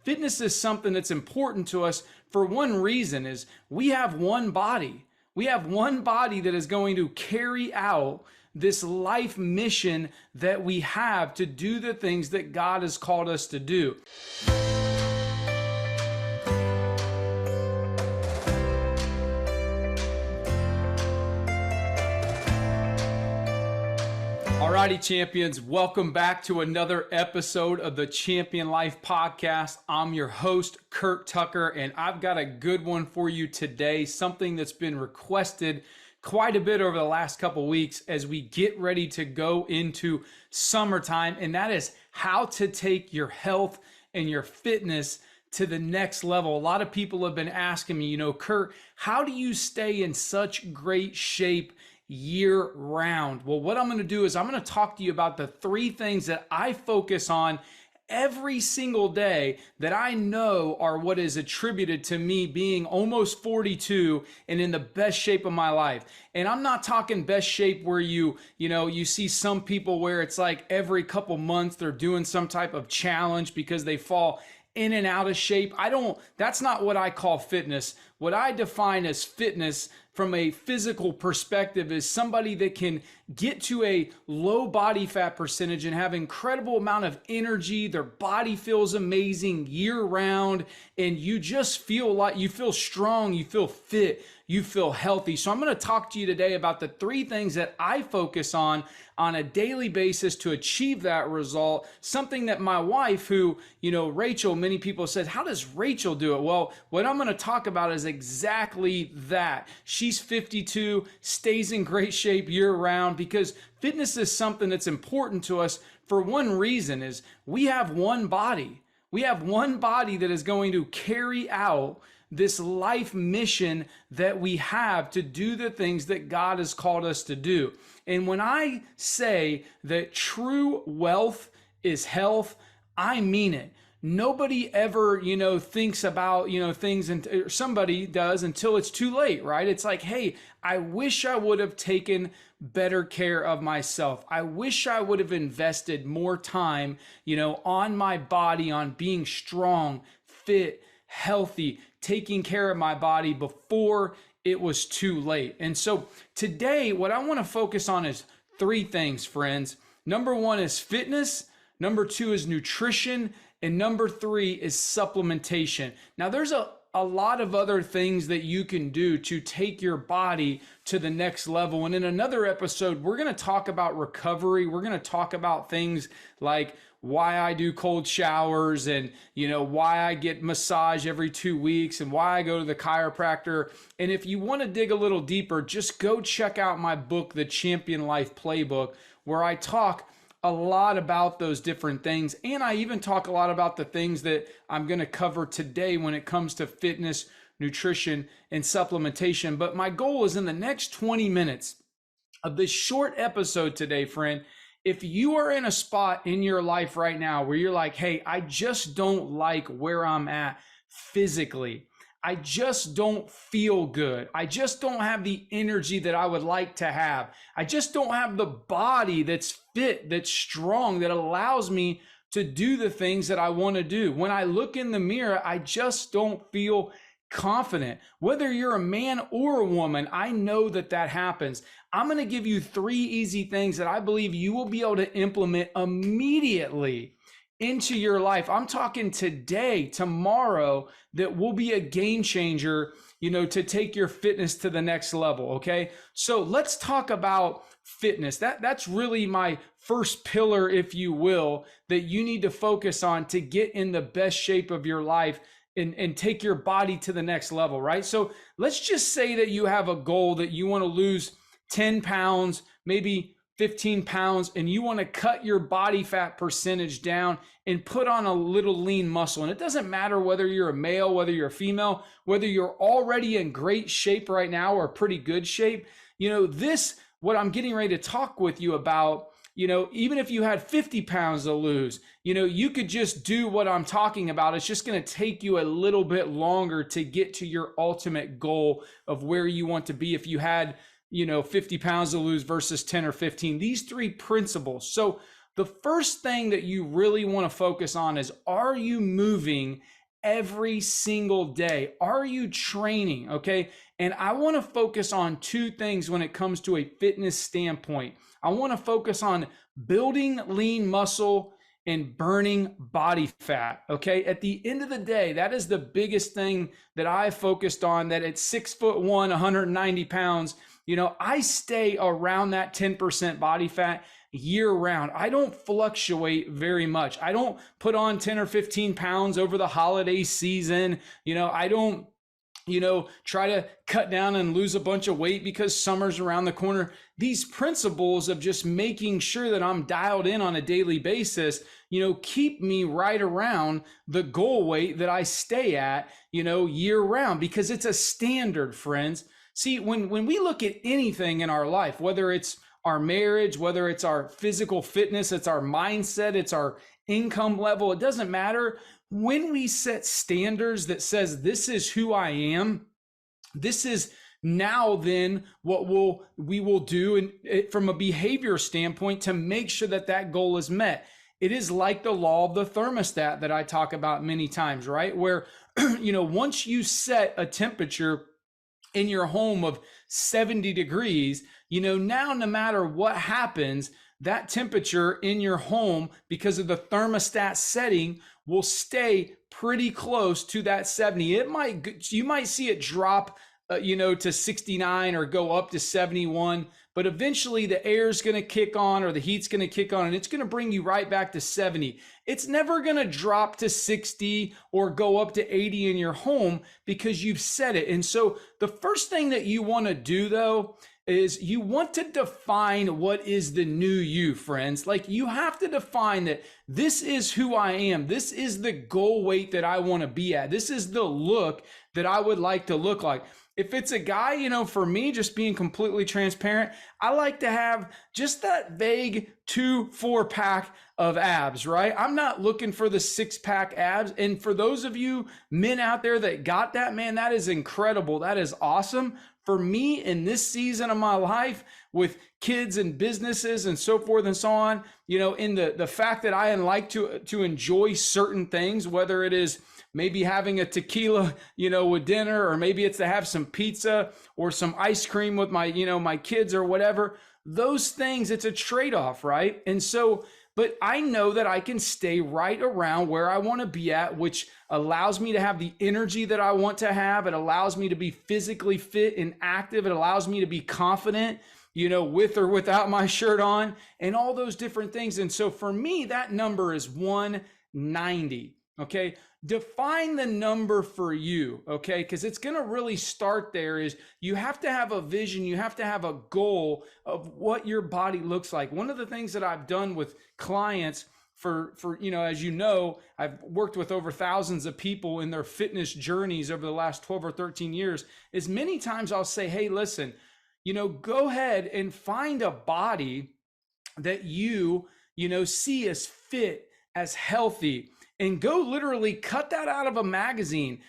fitness is something that's important to us for one reason is we have one body. We have one body that is going to carry out this life mission that we have to do the things that God has called us to do. Alrighty, champions, welcome back to another episode of the Champion Life Podcast. I'm your host, Curt Tucker, and I've got a good one for you today, something that's been requested quite a bit over the last couple weeks as we get ready to go into summertime, and that is how to take your health and your fitness to the next level. A lot of people have been asking me, Curt, how do you stay in such great shape year round? Well, what I'm going to do is I'm going to talk to you about the three things that I focus on every single day that I know are what is attributed to me being almost 42 and in the best shape of my life. And I'm not talking best shape where you see some people where it's like every couple months they're doing some type of challenge because they fall in and out of shape. That's not what I call fitness. What I define as fitness from a physical perspective is somebody that can get to a low body fat percentage and have incredible amount of energy. Their body feels amazing year round, and you just feel like you feel strong, you feel fit, you feel healthy. So I'm going to talk to you today about the three things that I focus on a daily basis to achieve that result. Something that my wife, who, Rachel, many people said, how does Rachel do it? Well, what I'm going to talk about is exactly that. She's 52, stays in great shape year round because fitness is something that's important to us for one reason is we have one body. We have one body that is going to carry out this life mission that we have to do the things that God has called us to do. And when I say that true wealth is health, I mean it. Nobody ever, thinks about, things, and somebody does until it's too late, right? It's like, hey, I wish I would have taken better care of myself. I wish I would have invested more time, on my body, on being strong, fit, healthy, taking care of my body before it was too late. And so today, what I want to focus on is three things, friends. Number one is fitness. Number two is nutrition. And number three is supplementation. Now, there's a lot of other things that you can do to take your body to the next level. And in another episode, we're going to talk about recovery. We're going to talk about things like why I do cold showers and, why I get massage every 2 weeks and why I go to the chiropractor. And if you want to dig a little deeper, just go check out my book, The Champion Life Playbook, where I talk a lot about those different things. And I even talk a lot about the things that I'm going to cover today when it comes to fitness, nutrition, and supplementation. But my goal is in the next 20 minutes of this short episode today, friend, if you are in a spot in your life right now where you're like, hey, I just don't like where I'm at physically. I just don't feel good. I just don't have the energy that I would like to have. I just don't have the body that's fit, that's strong, that allows me to do the things that I want to do. When I look in the mirror, I just don't feel confident. Whether you're a man or a woman, I know that happens. I'm going to give you three easy things that I believe you will be able to implement immediately into your life. I'm talking today, tomorrow, that will be a game changer, to take your fitness to the next level. Okay. So let's talk about fitness. That's really my first pillar, if you will, that you need to focus on to get in the best shape of your life and take your body to the next level, right? So let's just say that you have a goal that you want to lose 10 pounds, maybe 15 pounds, and you want to cut your body fat percentage down and put on a little lean muscle. And it doesn't matter whether you're a male, whether you're a female, whether you're already in great shape right now or pretty good shape. What I'm getting ready to talk with you about, even if you had 50 pounds to lose, you could just do what I'm talking about. It's just going to take you a little bit longer to get to your ultimate goal of where you want to be if you had 50 pounds to lose versus 10 or 15, these three principles. So the first thing that you really want to focus on is, are you moving every single day? Are you training? Okay. And I want to focus on two things when it comes to a fitness standpoint. I want to focus on building lean muscle and burning body fat. Okay. At the end of the day, that is the biggest thing that I focused on, that at 6'1", 190 pounds, I stay around that 10% body fat year round. I don't fluctuate very much. I don't put on 10 or 15 pounds over the holiday season. I don't try to cut down and lose a bunch of weight because summer's around the corner. These principles of just making sure that I'm dialed in on a daily basis, keep me right around the goal weight that I stay at, year round, because it's a standard, friends. See, when we look at anything in our life, whether it's our marriage, whether it's our physical fitness, it's our mindset, it's our income level, it doesn't matter. When we set standards that says, this is who I am, this is now then what we will do from a behavior standpoint to make sure that that goal is met. It is like the law of the thermostat that I talk about many times, right? Where, once you set a temperature in your home of 70 degrees, now no matter what happens, that temperature in your home, because of the thermostat setting, will stay pretty close to that 70. You might see it drop, to 69 or go up to 71, but eventually the air is going to kick on, or the heat's going to kick on, and it's going to bring you right back to 70. It's never going to drop to 60 or go up to 80 in your home because you've set it. And so the first thing that you want to do, though, is you want to define what is the new you, friends. Like, you have to define that this is who I am. This is the goal weight that I want to be at. This is the look that I would like to look like. If it's a guy, for me, just being completely transparent, I like to have just that vague 2-4 pack of abs, right? I'm not looking for the 6-pack abs. And for those of you men out there that got that, man, that is incredible. That is awesome. For me, in this season of my life, with kids and businesses and so forth and so on, in the fact that I like to enjoy certain things, whether it is maybe having a tequila, with dinner, or maybe it's to have some pizza or some ice cream with my, my kids or whatever, those things, it's a trade-off, right? And so, but I know that I can stay right around where I want to be at, which allows me to have the energy that I want to have. It allows me to be physically fit and active. It allows me to be confident, with or without my shirt on, and all those different things. And so for me, that number is 190. Okay. Define the number for you. Okay. Because it's going to really start there. Is you have to have a vision. You have to have a goal of what your body looks like. One of the things that I've done with clients for as I've worked with over thousands of people in their fitness journeys over the last 12 or 13 years, is many times I'll say, hey, listen, go ahead and find a body that you see as fit, as healthy, and go literally cut that out of a magazine,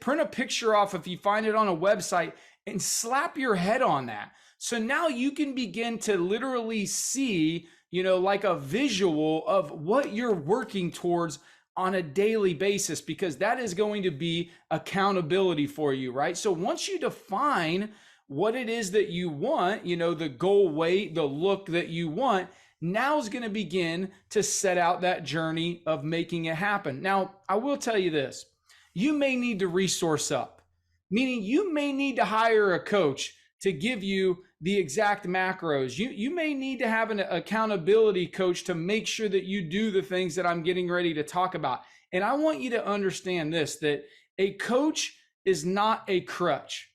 print a picture off if you find it on a website, and slap your head on that. So now you can begin to literally see, like a visual of what you're working towards on a daily basis, because that is going to be accountability for you, right? So once you define what it is that you want, the goal weight, the look that you want, now is going to begin to set out that journey of making it happen. Now, I will tell you this, you may need to resource up, meaning you may need to hire a coach to give you the exact macros. You may need to have an accountability coach to make sure that you do the things that I'm getting ready to talk about. And I want you to understand this, that a coach is not a crutch.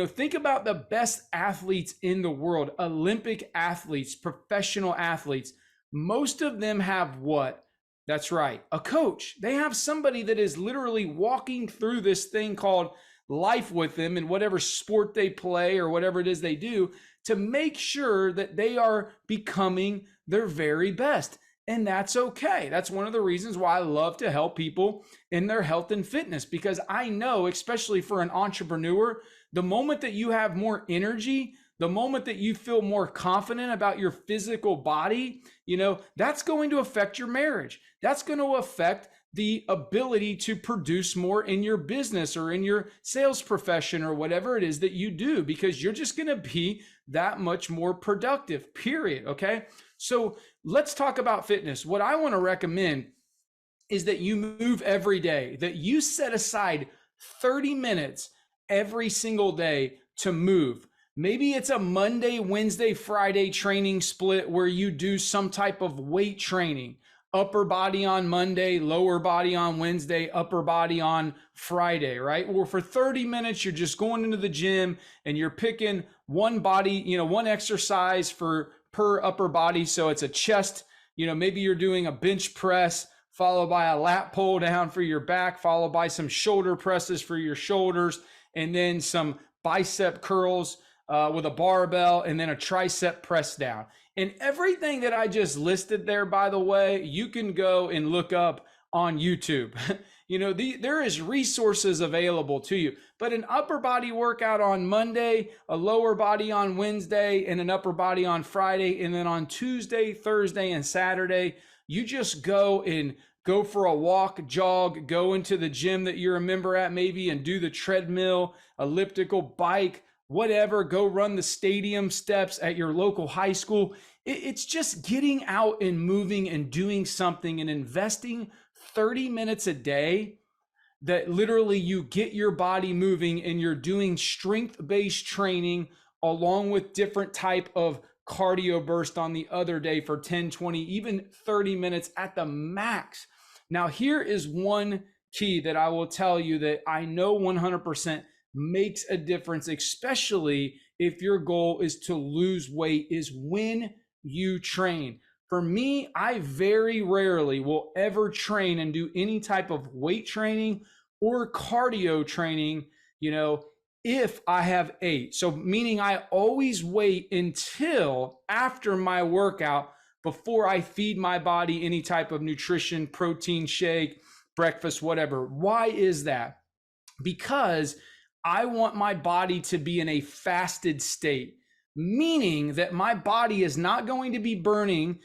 Think about the best athletes in the world, Olympic athletes, professional athletes. Most of them have what? That's right, a coach. They have somebody that is literally walking through this thing called life with them in whatever sport they play or whatever it is they do, to make sure that they are becoming their very best. And that's okay. That's one of the reasons why I love to help people in their health and fitness, because I know, especially for an entrepreneur, the moment that you have more energy, the moment that you feel more confident about your physical body, that's going to affect your marriage. That's going to affect the ability to produce more in your business or in your sales profession or whatever it is that you do, because you're just going to be that much more productive, period. Okay. So let's talk about fitness. What I want to recommend is that you move every day, that you set aside 30 minutes every single day to move. Maybe it's a Monday, Wednesday, Friday training split where you do some type of weight training, upper body on Monday, lower body on Wednesday, upper body on Friday, right? Or for 30 minutes, you're just going into the gym and you're picking one body, one exercise per upper body. So it's a chest, maybe you're doing a bench press, followed by a lat pull down for your back, followed by some shoulder presses for your shoulders, and then some bicep curls with a barbell, and then a tricep press down. And everything that I just listed there, by the way, you can go and look up on YouTube. There is resources available to you, but an upper body workout on Monday, a lower body on Wednesday, and an upper body on Friday. And then on Tuesday, Thursday, and Saturday, you just go for a walk, jog, go into the gym that you're a member at maybe and do the treadmill, elliptical, bike, whatever, go run the stadium steps at your local high school. It's just getting out and moving and doing something and investing 30 minutes a day that literally you get your body moving, and you're doing strength-based training along with different type of cardio burst on the other day for 10, 20, even 30 minutes at the max. Now, here is one key that I will tell you that I know 100% makes a difference, especially if your goal is to lose weight, is when you train. For me, I very rarely will ever train and do any type of weight training or cardio training, if I have ate. So meaning I always wait until after my workout before I feed my body any type of nutrition, protein shake, breakfast, whatever. Why is that? Because I want my body to be in a fasted state, meaning that my body is not going to be burning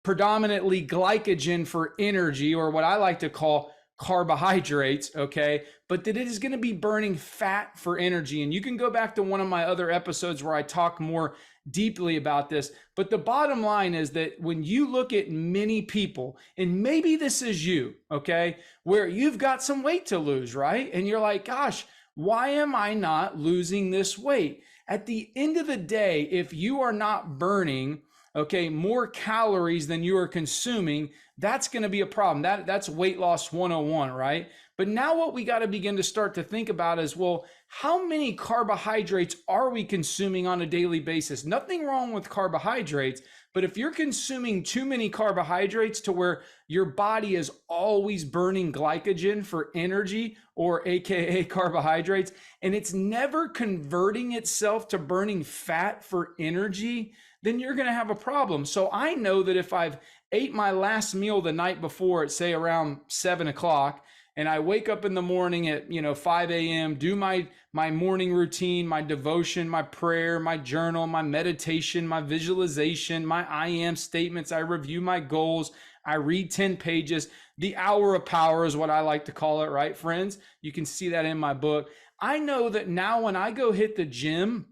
predominantly glycogen for energy, or what I like to call carbohydrates, okay? But that it is going to be burning fat for energy. And you can go back to one of my other episodes where I talk more deeply about this. But the bottom line is that when you look at many people, and maybe this is you, okay, where you've got some weight to lose, right? And you're like, gosh, why am I not losing this weight? At the end of the day, if you are not burning, more calories than you are consuming, that's going to be a problem. That's weight loss 101, right? But now what we got to begin to start to think about is, well, how many carbohydrates are we consuming on a daily basis? Nothing wrong with carbohydrates, but if you're consuming too many carbohydrates to where your body is always burning glycogen for energy, or AKA carbohydrates, and it's never converting itself to burning fat for energy, then you're going to have a problem. So I know that if I've ate my last meal the night before at, say, around 7 o'clock, and I wake up in the morning at 5 a.m., do my morning routine, my devotion, my prayer, my journal, my meditation, my visualization, my I am statements, I review my goals, I read 10 pages. The hour of power is what I like to call it, right, friends? You can see that in my book. I know that now when I go hit the gym,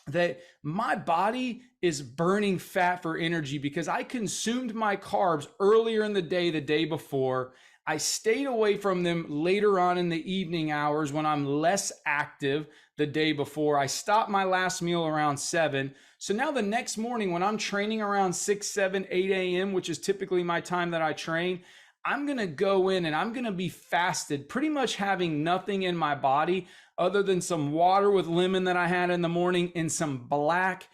that my body is burning fat for energy because I consumed my carbs earlier in the day before. I stayed away from them later on in the evening hours when I'm less active the day before. I stopped my last meal around 7. So now the next morning when I'm training around 6, 7, 8 a.m., which is typically my time that I train, I'm going to go in and I'm going to be fasted, pretty much having nothing in my body other than some water with lemon that I had in the morning and some black,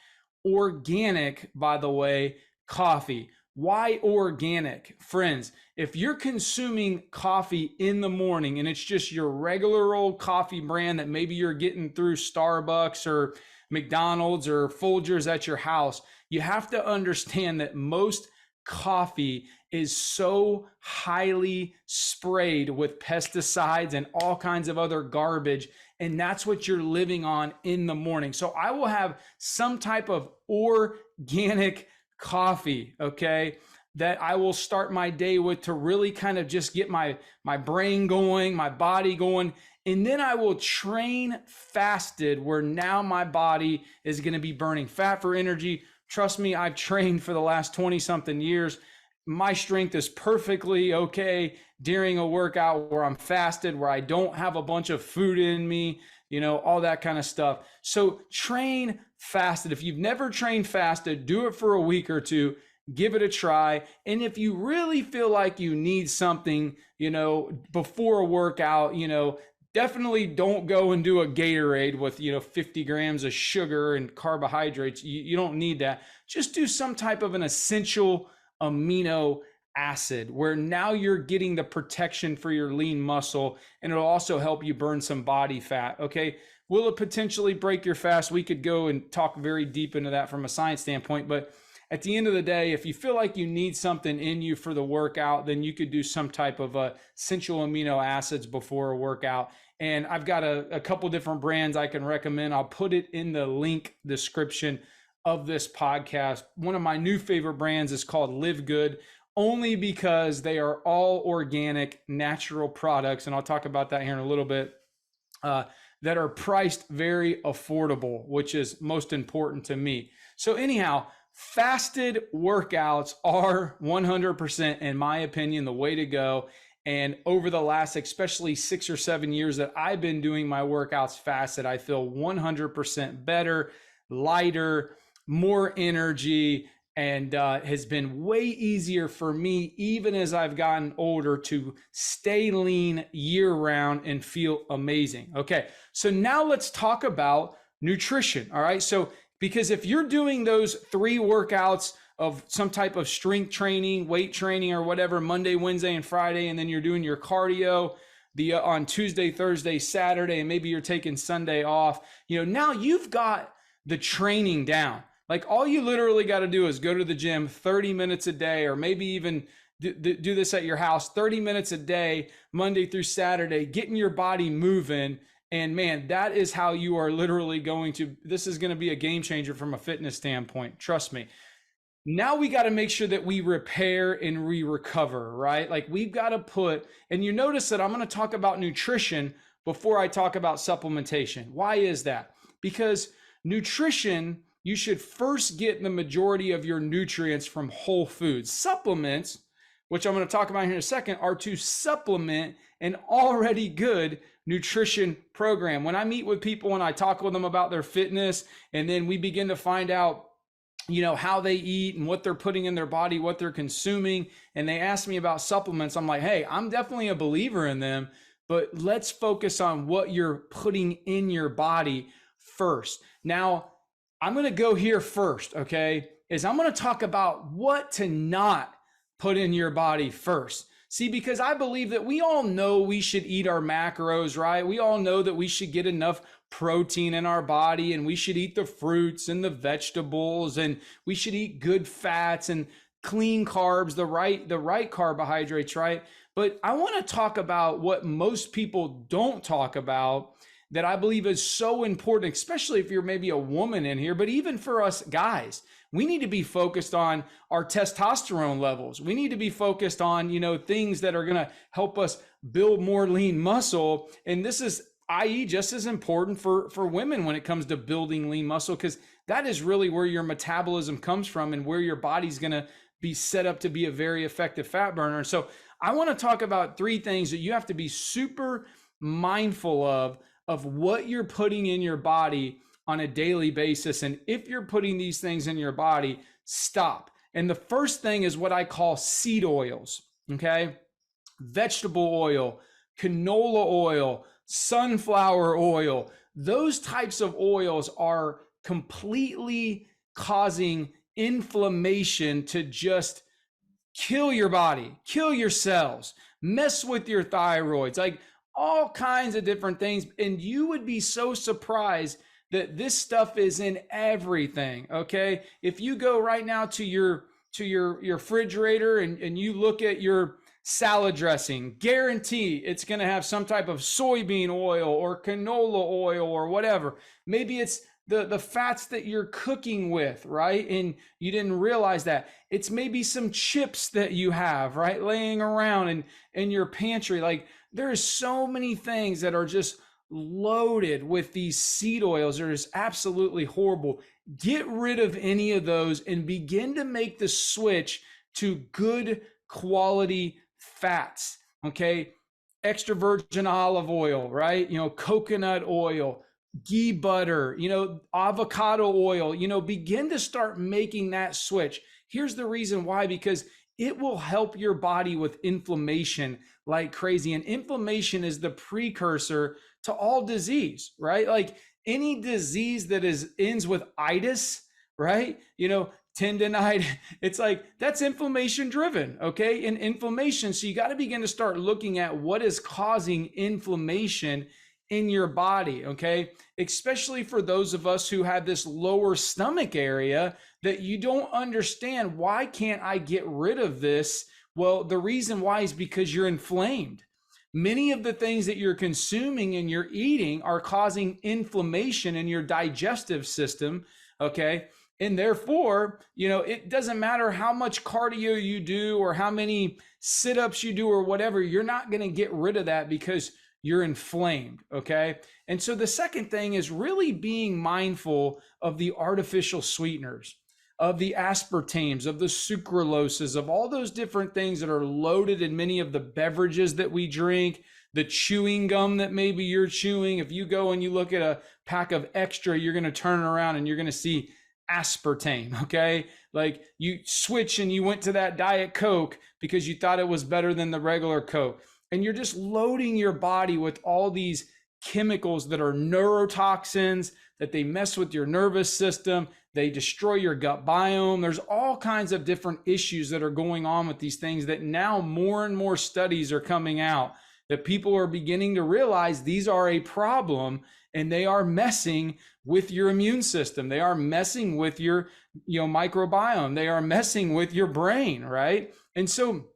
organic, by the way, coffee. Why organic? Friends, if you're consuming coffee in the morning and it's just your regular old coffee brand that maybe you're getting through Starbucks or McDonald's or Folgers at your house, you have to understand that most coffee is so highly sprayed with pesticides and all kinds of other garbage, and that's what you're living on in the morning. So I will have some type of organic coffee, okay? that I will start my day with to really kind of just get my brain going, my body going. And then I will train fasted, where now my body is going to be burning fat for energy. Trust me, I've trained for the last 20 something years. My strength is perfectly okay during a workout where I'm fasted, where I don't have a bunch of food in me, all that kind of stuff. So train fasted. If you've never trained fasted, do it for a week or two. Give it a try. And if you really feel like you need something, before a workout, definitely don't go and do a Gatorade with, 50 grams of sugar and carbohydrates. You don't need that. Just do some type of an essential amino acid, where now you're getting the protection for your lean muscle, and it'll also help you burn some body fat. Okay. Will it potentially break your fast? We could go and talk very deep into that from a science standpoint, but at the end of the day, if you feel like you need something in you for the workout, then you could do some type of essential amino acids before a workout. And I've got a couple different brands I can recommend. I'll put it in the link description of this podcast. One of my new favorite brands is called Live Good, only because they are all organic, natural products. And I'll talk about that here in a little bit, that are priced very affordable, which is most important to me. So anyhow, fasted workouts are 100%, in my opinion, the way to go. And over the last, especially 6 or 7 years that I've been doing my workouts fasted, I feel 100% better, lighter, more energy, and has been way easier for me, even as I've gotten older, to stay lean year round and feel amazing. Okay, so now let's talk about nutrition. All right, so because if you're doing those 3 workouts of some type of strength training, weight training, or whatever, Monday, Wednesday, and Friday, and then you're doing your cardio on Tuesday, Thursday, Saturday, and maybe you're taking Sunday off, now you've got the training down. Like, all you literally got to do is go to the gym 30 minutes a day, or maybe even do this at your house, 30 minutes a day, Monday through Saturday, getting your body moving. And man, that is how you are literally this is going to be a game changer from a fitness standpoint. Trust me. Now we got to make sure that we repair and recover, right? Like, we've got to and you notice that I'm going to talk about nutrition before I talk about supplementation. Why is that? Because nutrition, you should first get the majority of your nutrients from whole foods. Supplements, which I'm going to talk about here in a second, are to supplement an already good nutrition program. When I meet with people and I talk with them about their fitness, and then we begin to find out, how they eat and what they're putting in their body, what they're consuming, and they ask me about supplements, I'm like, hey, I'm definitely a believer in them, but let's focus on what you're putting in your body first. Now, I'm going to go here first, okay, is I'm going to talk about what to not put in your body first. See, because I believe that we all know we should eat our macros, right? We all know that we should get enough protein in our body, and we should eat the fruits and the vegetables, and we should eat good fats and clean carbs, the right carbohydrates, right? But I want to talk about what most people don't talk about, that I believe is so important, especially if you're maybe a woman in here, but even for us guys. We need to be focused on our testosterone levels. We need to be focused on, things that are going to help us build more lean muscle. And this is, i.e., just as important for women when it comes to building lean muscle, because that is really where your metabolism comes from and where your body's going to be set up to be a very effective fat burner. And so I want to talk about 3 things that you have to be super mindful of what you're putting in your body on a daily basis. And if you're putting these things in your body, stop. And the first thing is what I call seed oils, okay? Vegetable oil, canola oil, sunflower oil. Those types of oils are completely causing inflammation to just kill your body, kill your cells, mess with your thyroids, like all kinds of different things. And you would be so surprised that this stuff is in everything, okay? If you go right now to your refrigerator and you look at your salad dressing, guarantee it's going to have some type of soybean oil or canola oil or whatever. Maybe it's the fats that you're cooking with, right? And you didn't realize that. It's maybe some chips that you have, right, laying around in your pantry. Like, there's so many things that are just loaded with these seed oils that are just absolutely horrible. Get rid of any of those and begin to make the switch to good quality fats. Okay, extra virgin olive oil, right? Coconut oil, ghee butter, avocado oil, begin to start making that switch. Here's the reason why: because it will help your body with inflammation like crazy. And inflammation is the precursor to all disease, right? Like, any disease that ends with itis, right? Tendinite, it's like, that's inflammation driven, okay? And inflammation, so you got to begin to start looking at what is causing inflammation in your body, okay? Especially for those of us who have this lower stomach area that you don't understand. Why can't I get rid of this? Well, the reason why is because you're inflamed. Many of the things that you're consuming and you're eating are causing inflammation in your digestive system, okay? And therefore, it doesn't matter how much cardio you do or how many sit-ups you do or whatever, you're not going to get rid of that because you're inflamed, okay? And so the second thing is really being mindful of the artificial sweeteners, of the aspartames, of the sucraloses, of all those different things that are loaded in many of the beverages that we drink, the chewing gum that maybe you're chewing. If you go and you look at a pack of Extra, you're going to turn around and you're going to see aspartame, okay? Like, you switch and you went to that Diet Coke because you thought it was better than the regular Coke. And you're just loading your body with all these chemicals that are neurotoxins, that they mess with your nervous system, they destroy your gut biome. There's all kinds of different issues that are going on with these things that now more and more studies are coming out, that people are beginning to realize these are a problem and they are messing with your immune system. They are messing with your microbiome. They are messing with your brain, right? And so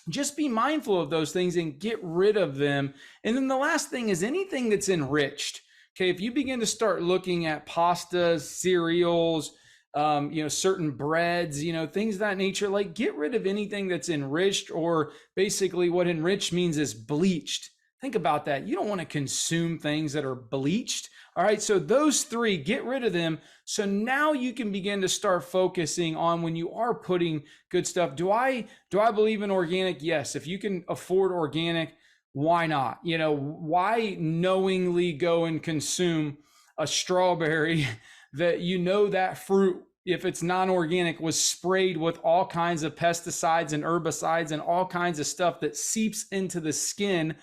just be mindful of those things and get rid of them. And then the last thing is anything that's enriched. Okay, if you begin to start looking at pastas, cereals, certain breads, things of that nature, like, get rid of anything that's enriched, or basically what enriched means is bleached. Think about that. You don't want to consume things that are bleached. All right, so those three, get rid of them. So now you can begin to start focusing on when you are putting good stuff. Do I believe in organic? Yes. If you can afford organic, why not? Why knowingly go and consume a strawberry that that fruit, if it's non-organic, was sprayed with all kinds of pesticides and herbicides and all kinds of stuff that seeps into the skin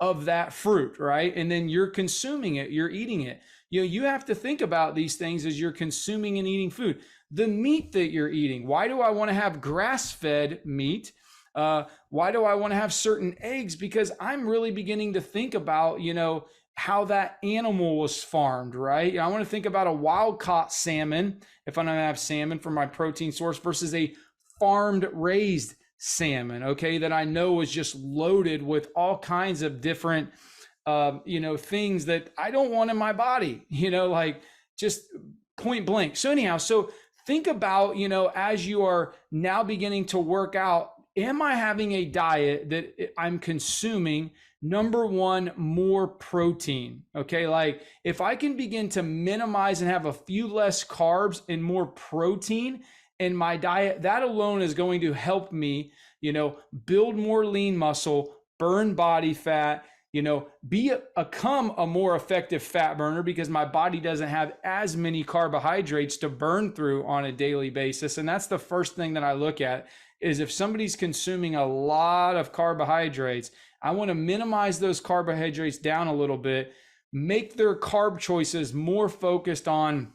of that fruit, right? And then you're consuming it, you're eating it. You have to think about these things as you're consuming and eating food. The meat that you're eating, why do I want to have grass-fed meat? Why do I want to have certain eggs? Because I'm really beginning to think about, how that animal was farmed, right? I want to think about a wild caught salmon, if I'm going to have salmon for my protein source, versus a farmed raised salmon, okay, that I know is just loaded with all kinds of different, things that I don't want in my body, like, just point blank. So anyhow, so think about, as you are now beginning to work out, am I having a diet that I'm consuming, number one, more protein? Okay, like, if I can begin to minimize and have a few less carbs and more protein in my diet, that alone is going to help me, build more lean muscle, burn body fat, become a more effective fat burner, because my body doesn't have as many carbohydrates to burn through on a daily basis. And that's the first thing that I look at, is if somebody's consuming a lot of carbohydrates, I want to minimize those carbohydrates down a little bit, make their carb choices more focused on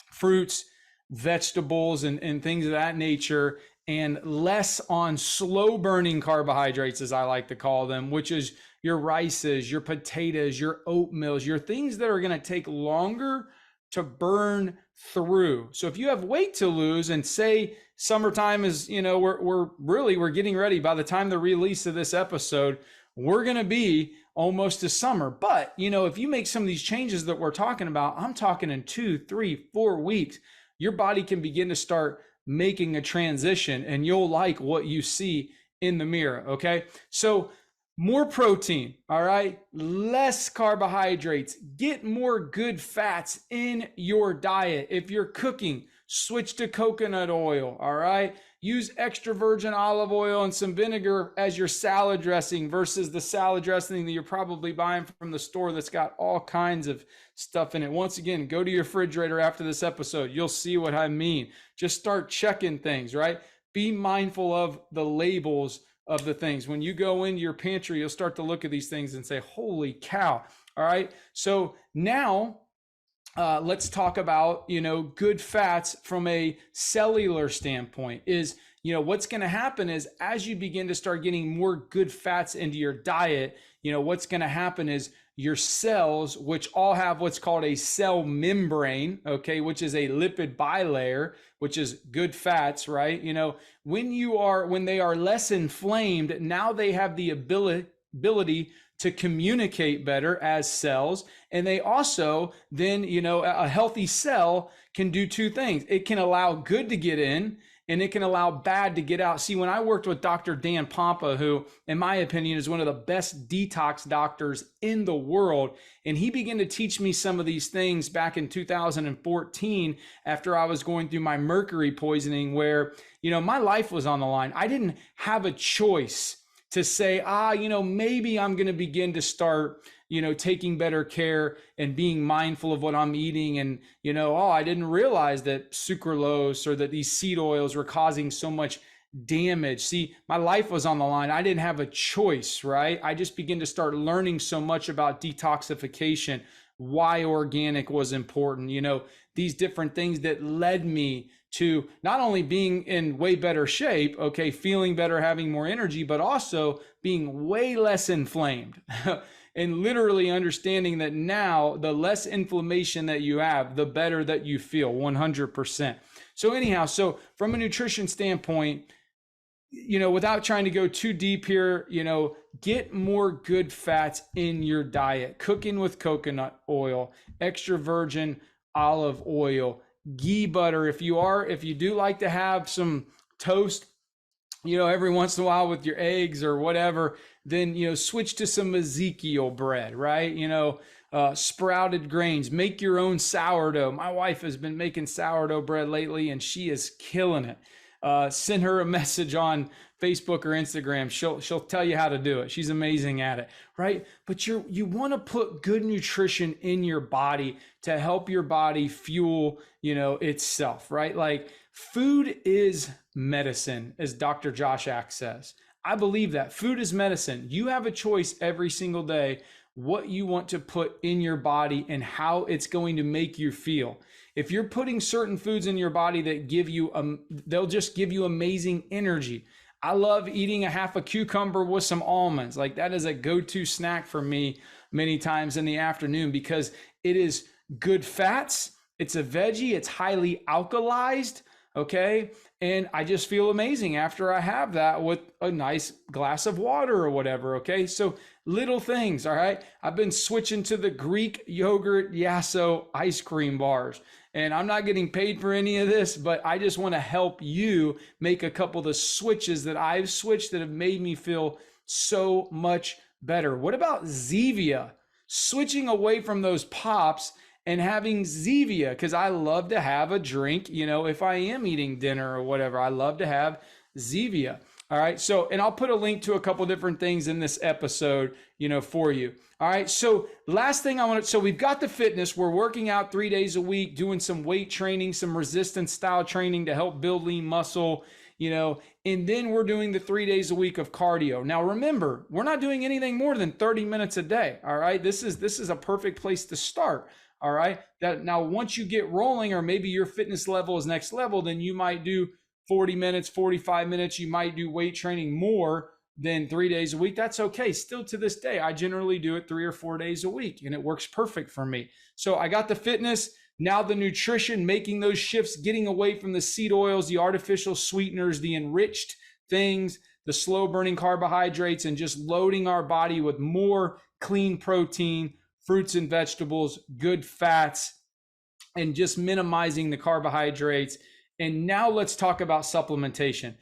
fruits, vegetables, and things of that nature, and less on slow burning carbohydrates, as I like to call them, which is your rices, your potatoes, your oatmeals, your things that are going to take longer to burn through. So if you have weight to lose, and say summertime is, we're getting ready, by the time the release of this episode, we're going to be almost to summer. But, if you make some of these changes that we're talking about, I'm talking in 2, 3, 4 weeks, your body can begin to start making a transition and you'll like what you see in the mirror. Okay. So more protein, all right, less carbohydrates, get more good fats in your diet. If you're cooking, switch to coconut oil, all right? Use extra virgin olive oil and some vinegar as your salad dressing versus the salad dressing that you're probably buying from the store that's got all kinds of stuff in it. Once again, go to your refrigerator after this episode. You'll see what I mean. Just start checking things, right? Be mindful of the labels of the things. When you go into your pantry, you'll start to look at these things and say, holy cow. All right. So now let's talk about, good fats from a cellular standpoint is, what's going to happen is as you begin to start getting more good fats into your diet, what's going to happen is your cells, which all have what's called a cell membrane, okay, which is a lipid bilayer, which is good fats, right? When they are less inflamed, now they have the ability to communicate better as cells. And they also then, a healthy cell can do two things. It can allow good to get in and it can allow bad to get out. See, when I worked with Dr. Dan Pompa, who in my opinion is one of the best detox doctors in the world, and he began to teach me some of these things back in 2014 after I was going through my mercury poisoning where, my life was on the line. I didn't have a choice to say, maybe I'm going to begin to start, taking better care and being mindful of what I'm eating. And, I didn't realize that sucralose or that these seed oils were causing so much damage. See, my life was on the line. I didn't have a choice, right? I just began to start learning so much about detoxification, why organic was important, these different things that led me to not only being in way better shape, okay, feeling better, having more energy, but also being way less inflamed and literally understanding that now the less inflammation that you have, the better that you feel 100%. So anyhow, so from a nutrition standpoint, without trying to go too deep here, get more good fats in your diet, cooking with coconut oil, extra virgin olive oil, ghee butter. If you do like to have some toast, every once in a while with your eggs or whatever, then, switch to some Ezekiel bread, right? Sprouted grains, make your own sourdough. My wife has been making sourdough bread lately and she is killing it. Send her a message on Facebook or Instagram. She'll tell you how to do it. She's amazing at it, right? But you want to put good nutrition in your body to help your body fuel, itself, right? Like food is medicine, as Dr. Josh Axe says. I believe that food is medicine. You have a choice every single day what you want to put in your body and how it's going to make you feel. If you're putting certain foods in your body that give you, they'll just give you amazing energy. I love eating a half a cucumber with some almonds. Like that is a go-to snack for me many times in the afternoon because it is good fats. It's a veggie. It's highly alkalized. Okay. And I just feel amazing after I have that with a nice glass of water or whatever. Okay. So little things. All right. I've been switching to the Greek yogurt Yasso ice cream bars. And I'm not getting paid for any of this, but I just want to help you make a couple of the switches that I've switched that have made me feel so much better. What about Zevia? Switching away from those pops and having Zevia, because I love to have a drink, if I am eating dinner or whatever, I love to have Zevia. All right. So, and I'll put a link to a couple different things in this episode, for you. All right. So last thing so we've got the fitness. We're working out 3 days a week, doing some weight training, some resistance style training to help build lean muscle, and then we're doing the 3 days a week of cardio. Now, remember, we're not doing anything more than 30 minutes a day. All right. This is a perfect place to start. All right. Now, once you get rolling, or maybe your fitness level is next level, then you might do 40 minutes, 45 minutes. You might do weight training more than 3 days a week. That's okay. Still to this day, I generally do it 3 or 4 days a week and it works perfect for me. So I got the fitness, now the nutrition, making those shifts, getting away from the seed oils, the artificial sweeteners, the enriched things, the slow burning carbohydrates, and just loading our body with more clean protein, fruits and vegetables, good fats, and just minimizing the carbohydrates. And now let's talk about supplementation.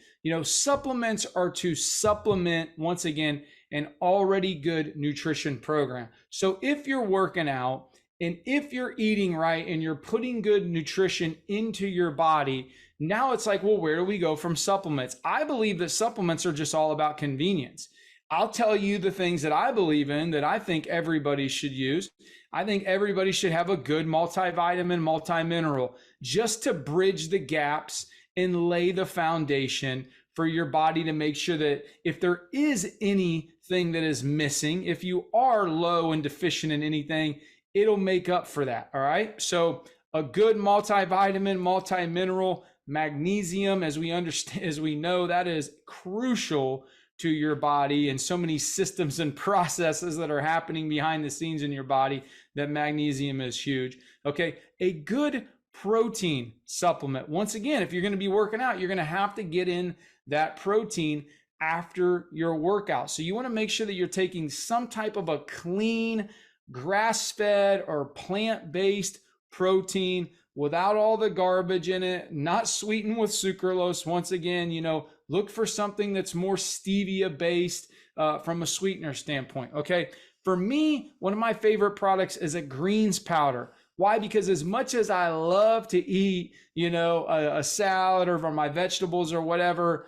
Supplements are to supplement, once again, an already good nutrition program. So if you're working out and if you're eating right and you're putting good nutrition into your body, now it's like, well, where do we go from supplements? I believe that supplements are just all about convenience. I'll tell you the things that I believe in that I think everybody should use. I think everybody should have a good multivitamin, multimineral, just to bridge the gaps and lay the foundation for your body to make sure that if there is anything that is missing, if you are low and deficient in anything, it'll make up for that. All right. So a good multivitamin, multimineral, magnesium, as we understand, as we know, that is crucial to your body and so many systems and processes that are happening behind the scenes in your body that magnesium is huge. Okay. A good protein supplement. Once again, if you're going to be working out, you're going to have to get in that protein after your workout. So you want to make sure that you're taking some type of a clean, grass-fed or plant-based protein without all the garbage in it, not sweetened with sucralose. Once again, look for something that's more stevia based from a sweetener standpoint. Okay. For me, one of my favorite products is a greens powder. Why? Because as much as I love to eat, a salad or my vegetables or whatever,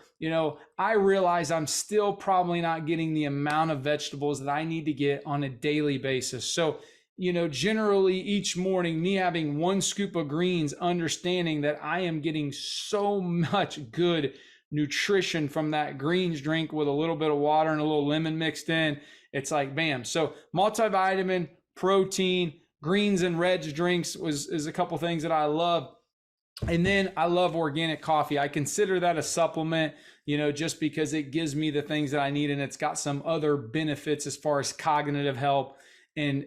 I realize I'm still probably not getting the amount of vegetables that I need to get on a daily basis. So, generally each morning, me having one scoop of greens, understanding that I am getting so much good nutrition from that greens drink with a little bit of water and a little lemon mixed in, it's like, bam. So multivitamin, protein, greens and reds drinks is a couple things that I love. And then I love organic coffee. I consider that a supplement, just because it gives me the things that I need. And it's got some other benefits as far as cognitive health and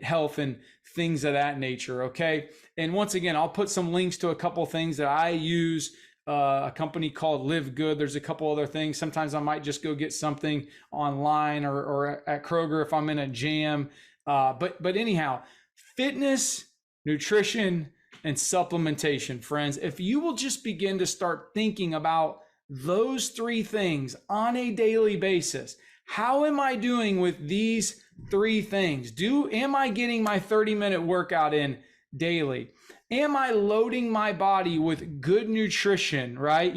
things of that nature. Okay. And once again, I'll put some links to a couple things that I use, a company called Live Good. There's a couple other things. Sometimes I might just go get something online or at Kroger if I'm in a jam. But anyhow, fitness, nutrition, and supplementation, friends. If you will just begin to start thinking about those three things on a daily basis, how am I doing with these three things? Am I getting my 30-minute workout in daily? Am I loading my body with good nutrition, right?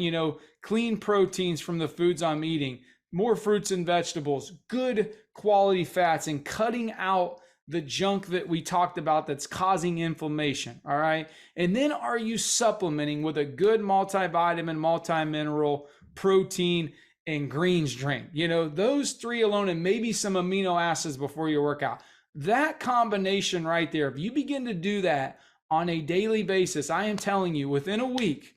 Clean proteins from the foods I'm eating, more fruits and vegetables, good quality fats, and cutting out the junk that we talked about that's causing inflammation. All right. And then are you supplementing with a good multivitamin, multimineral, protein, and greens drink? Those three alone, and maybe some amino acids before your workout. That combination right there, if you begin to do that on a daily basis, I am telling you, within a week,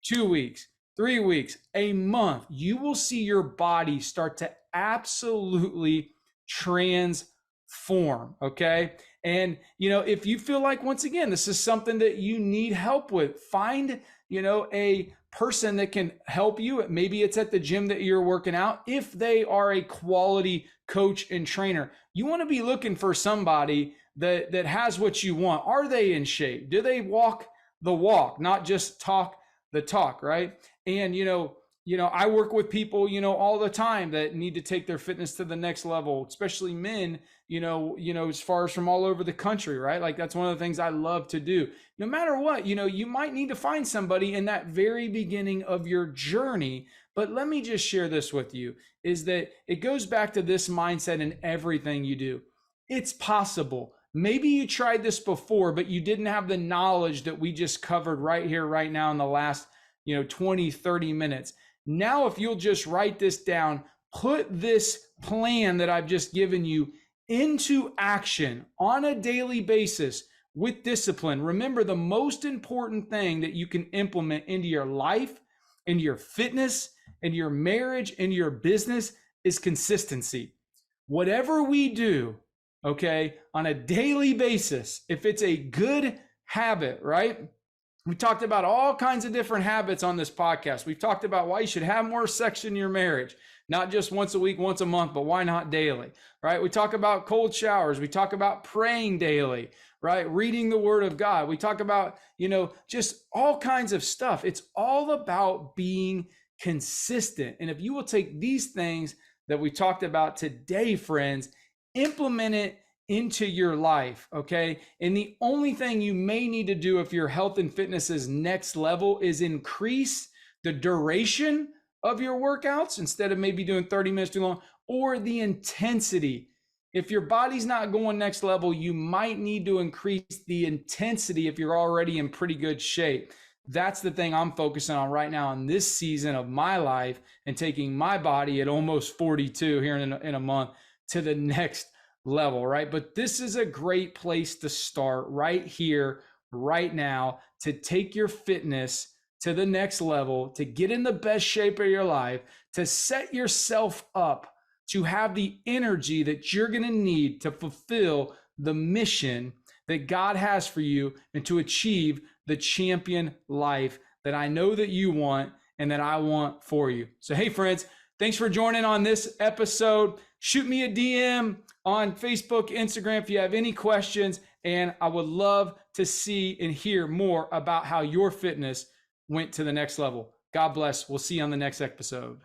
2 weeks, 3 weeks, a month, you will see your body start to absolutely transform. Okay. And, if you feel like, once again, this is something that you need help with, find, a person that can help you. Maybe it's at the gym that you're working out. If they are a quality coach and trainer, you want to be looking for somebody that has what you want. Are they in shape? Do they walk the walk, not just talk the talk, right? And, I work with people, all the time that need to take their fitness to the next level, especially men, as far as from all over the country, right? Like that's one of the things I love to do. No matter what, you might need to find somebody in that very beginning of your journey. But let me just share this with you, is that it goes back to this mindset in everything you do. It's possible. Maybe you tried this before, but you didn't have the knowledge that we just covered right here, right now in the last, 20, 30 minutes. Now, if you'll just write this down, put this plan that I've just given you into action on a daily basis with discipline. Remember, the most important thing that you can implement into your life, into your fitness, into your marriage, into your business is consistency. Whatever we do, okay, on a daily basis, if it's a good habit, right? We talked about all kinds of different habits on this podcast. We've talked about why you should have more sex in your marriage. not just once a week, once a month, but why not daily, right? We talk about cold showers. We talk about praying daily, right? Reading the word of God. We talk about, just all kinds of stuff. It's all about being consistent. And if you will take these things that we talked about today, friends, implement it into your life, okay? And the only thing you may need to do if your health and fitness is next level is increase the duration of your workouts instead of maybe doing 30 minutes too long, or the intensity. If your body's not going next level, you might need to increase the intensity if you're already in pretty good shape. That's the thing I'm focusing on right now in this season of my life, and taking my body at almost 42 here in a month to the next level, right? But this is a great place to start right here, right now, to take your fitness to the next level, to get in the best shape of your life, to set yourself up to have the energy that you're going to need to fulfill the mission that God has for you and to achieve the champion life that I know that you want and that I want for you. So, hey, friends, thanks for joining on this episode. Shoot me a DM on Facebook, Instagram, if you have any questions, and I would love to see and hear more about how your fitness went to the next level. God bless. We'll see you on the next episode.